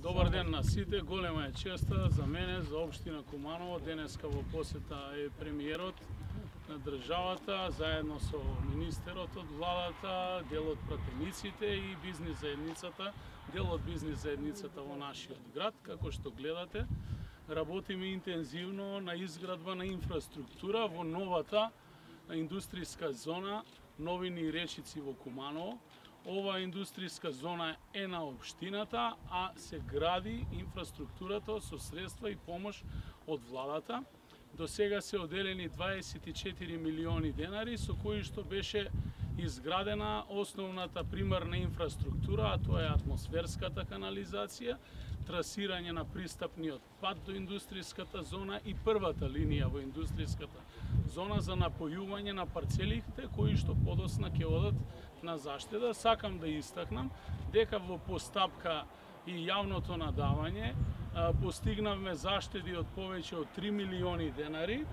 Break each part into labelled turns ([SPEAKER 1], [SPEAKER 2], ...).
[SPEAKER 1] Добар ден на сите, голема е честа за мене, за општина Куманово. Денеска во посета е премиерот на државата, заедно со министерот од владата, дел од пратениците и бизнис заедницата, дел од бизнис заедницата во нашиот град. Како што гледате, работиме интензивно на изградба на инфраструктура во новата индустријска зона Новини и Речици во Куманово. Ова индустријска зона е на општината, а се гради инфраструктурата со средства и помош од владата. До сега се оделени 24 милиони денари, со кои што беше изградена основната примарна инфраструктура, а тоа е атмосферската канализација, трасирање на пристапниот пат до индустријската зона и првата линија во индустријската зона за напојување на парцелите кои што подосна ќе одат на заштеда. Сакам да истакнам дека во постапка и јавното надавање постигнавме заштеди од повеќе од 3 милиони денари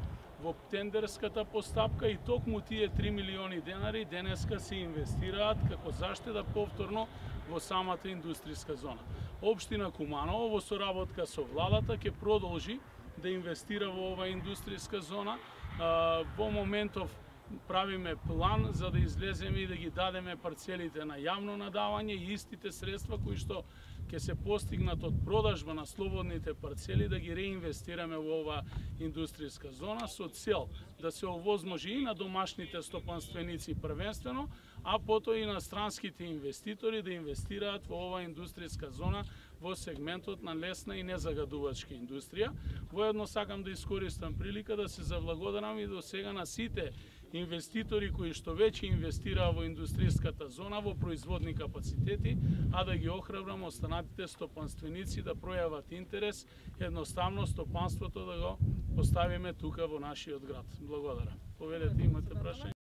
[SPEAKER 1] во тендерската постапка и токму тие 3 милиони денари денеска се инвестираат како заштеда повторно во самата индустријска зона. Општина Куманово во соработка со владата ќе продолжи да инвестира во оваа индустријска зона. Во моментов правиме план за да излеземе и да ги дадеме парцелите на јавно надавање и истите средства кои што ќе се постигнат од продажба на слободните парцели да ги реинвестираме во оваа индустријска зона со цел да се овозможи и на домашните стопанственици првенствено, а потоа и на странските инвеститори да инвестираат во оваа индустријска зона во сегментот на лесна и незагадувачка индустрија. Воедно сакам да искористам прилика да се заблагодарам и до сега на сите инвеститори кои што веќе инвестираа во индустријската зона во производни капацитети, а да ги охрабрам останатите стопанственици да пројават интерес, едноставно стопанството да го поставиме тука во нашиот град. Благодарам. Повелете, имате прашање?